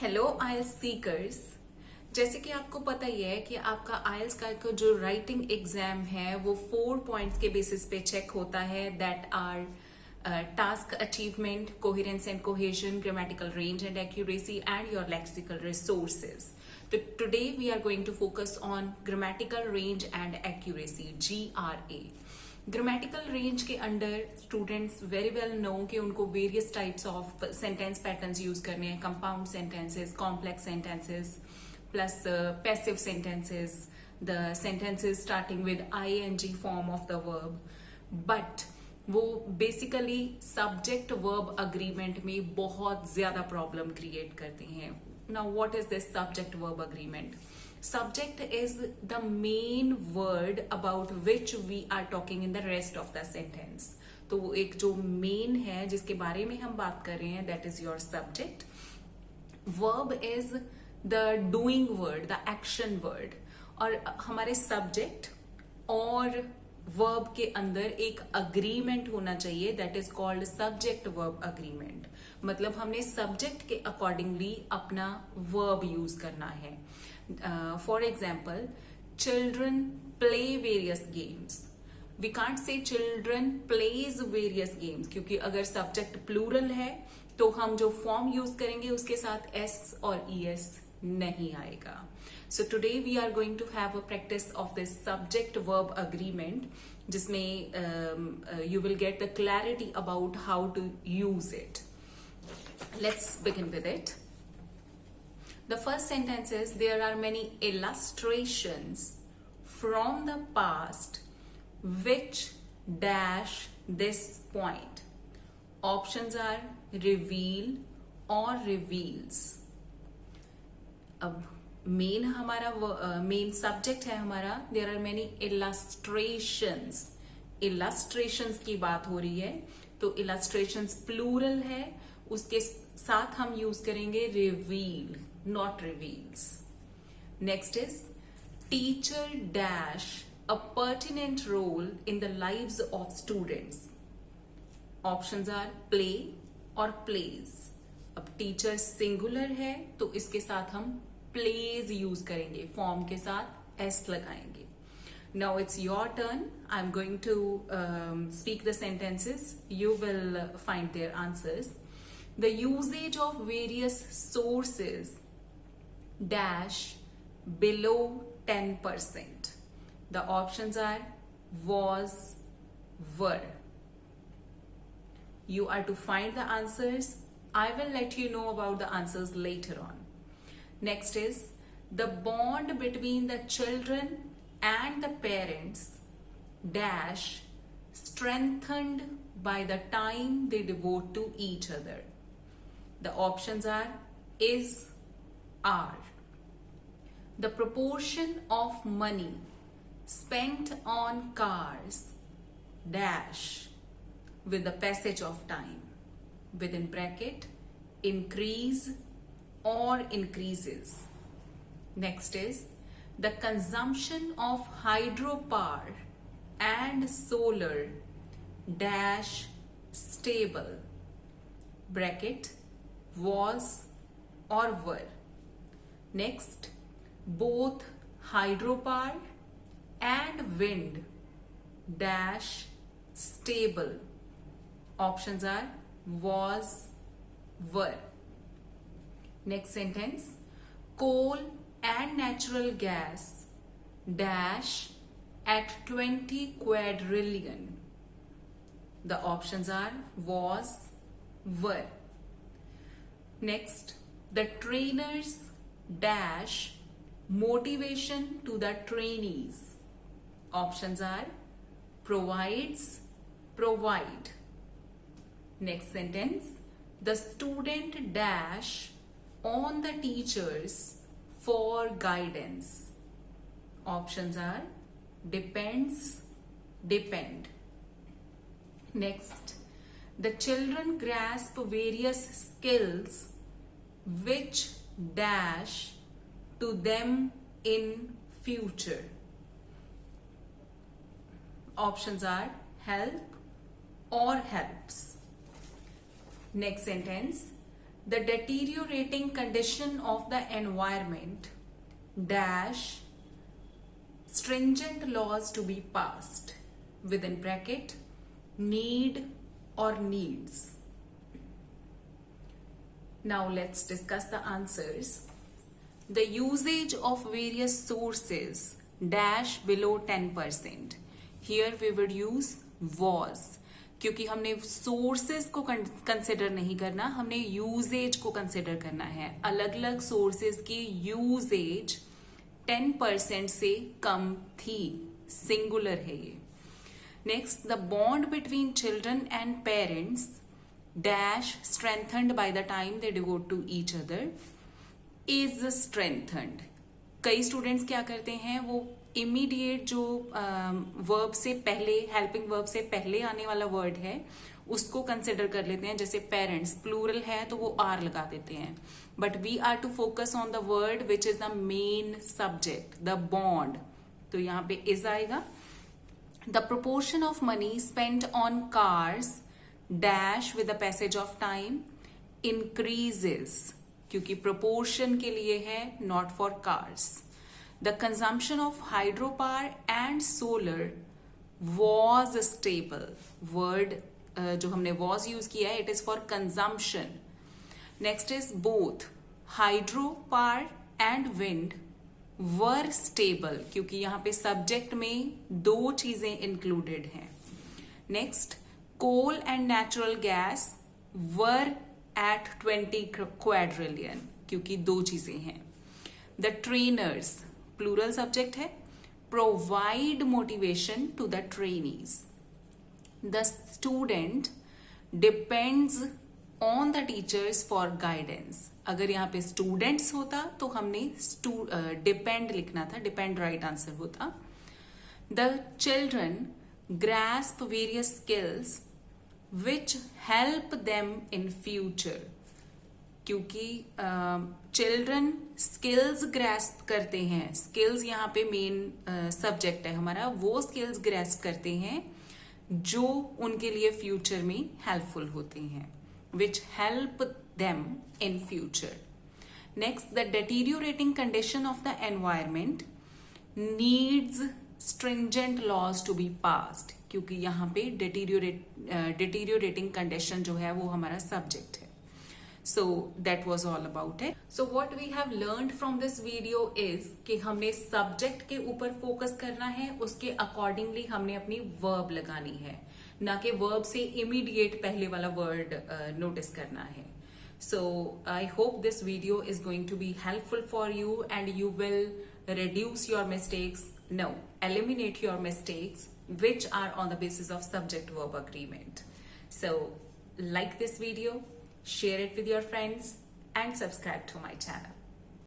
Hello आइल्स seekers. जैसे कि आपको पता ही है कि आपका आइल्स का जो राइटिंग एग्जाम है वो 4 पॉइंट्स के बेसिस पे चेक होता है, that are task achievement, coherence and cohesion, grammatical range and accuracy and your lexical resources. तो today we are going to focus on grammatical range and accuracy, GRA। Grammatical range के under students very well know कि उनको various types of sentence patterns use करने हैं, compound sentences, complex sentences, plus passive sentences, the sentences starting with ING form of the verb. But वो basically subject verb agreement में बहुत ज्यादा problem create करते हैं। Now what is this subject verb agreement? Subject is the main word about which we are talking in the rest of the sentence. तो वो एक जो main है जिसके बारे में हम बात कर रहे हैं, that is your subject. Verb is the doing word, the action word. और हमारे subject और verb के अंदर एक agreement होना चाहिए, that is called subject verb agreement. मतलब हमने subject के accordingly अपना verb use करना है. For example, children play various games. We can't say children plays various games क्योंकि अगर subject plural है तो हम जो form use करेंगे उसके साथ s और es नहीं आएगा. So today we are going to have a practice of this subject verb agreement जिसमें you will get the clarity about how to use it. Let's begin with it. The first sentence is, there are many illustrations from the past which dash this point. Options are reveal or reveals. अब main हमारा main subject है हमारा, there are many illustrations. illustrations की बात हो रही है तो illustrations प्लूरल है, उसके साथ हम यूज करेंगे reveal, not reveals. Next is, teacher dash a pertinent role in the lives of students. Options are play or plays. अब teacher singular है तो इसके साथ हम plays यूज करेंगे, फॉर्म के साथ s लगाएंगे. Now it's your turn. I'm going to speak the sentences. You will find their answers. The usage of various sources dash below 10%. The options are was, were. You are to find the answers. I will let you know about the answers later on. Next is, the bond between the children and the parents dash strengthened by the time they devote to each other. The options are is, are. The proportion of money spent on cars dash with the passage of time, within bracket, increase or increases. Next is, the consumption of hydropower and solar dash stable, bracket, was or were. Next, both hydropower and wind dash stable. Options are was, were. Next sentence, coal and natural gas dash at 20 quadrillion. The options are was, were. Next, the trainers dash motivation to the trainees. Options are provides, provide. Next sentence, the student dash on the teachers for guidance. Options are depends, depend. Next, the children grasp various skills which dash to them in future. Options are help or helps. Next sentence, the deteriorating condition of the environment dash stringent laws to be passed within bracket need or needs. Now let's discuss the answers. The usage of various sources dash below 10%. Here we would use was, क्योंकि हमने sources को consider नहीं करना, हमने usage को consider करना है. अलग अलग सोर्सेस की यूजेज 10% से कम थी, सिंगुलर है ये. Next, the bond between children and parents dash strengthened by the time they devote to each other is strengthened. कई स्टूडेंट्स क्या करते हैं, वो इमीडिएट जो वर्ब से पहले, हेल्पिंग वर्ब से पहले आने वाला वर्ड है उसको कंसिडर कर लेते हैं. जैसे पेरेंट्स प्लूरल है तो वो आर लगा देते हैं. But we are to focus on the word which is the main subject, the bond. तो यहाँ पे इज आएगा. The proportion of money spent on cars dash with the passage of time increases, क्योंकि proportion के लिए है, not for cars. The consumption of hydropower and solar was stable. Word जो हमने was use किया है, it is for consumption. Next is both hydropower and wind were stable, क्योंकि यहाँ पे subject में दो चीजें included हैं. Next, coal and natural gas were at 20 quadrillion, क्योंकि दो चीजें हैं. The trainers, plural subject है, provide motivation to the trainees. The student depends on the teachers for guidance. अगर यहाँ पे students होता तो हमने depend लिखना था, depend right answer होता. The children grasp various skills which help them in future, क्योंकि चिल्ड्रन स्किल्स ग्रैस्प करते हैं. स्किल्स यहाँ पे मेन सब्जेक्ट है हमारा. वो स्किल्स ग्रैस्प करते हैं जो उनके लिए फ्यूचर में हेल्पफुल होते हैं, which help them in future. Next, the deteriorating condition of the environment needs stringent laws to be passed, क्योंकि यहाँ पे deteriorating condition जो है वो हमारा सब्जेक्ट है. So that was all about it. So what we have learned from this video is कि हमने सब्जेक्ट के ऊपर फोकस करना है, उसके अकॉर्डिंगली हमने अपनी वर्ब लगानी है, ना कि वर्ब से इमीडिएट पहले वाला वर्ड नोटिस करना है. So I hope this video is going to be helpful for you and you will reduce your mistakes. No, eliminate your mistakes which are on the basis of subject verb agreement. So like this video, share it with your friends and subscribe to my channel.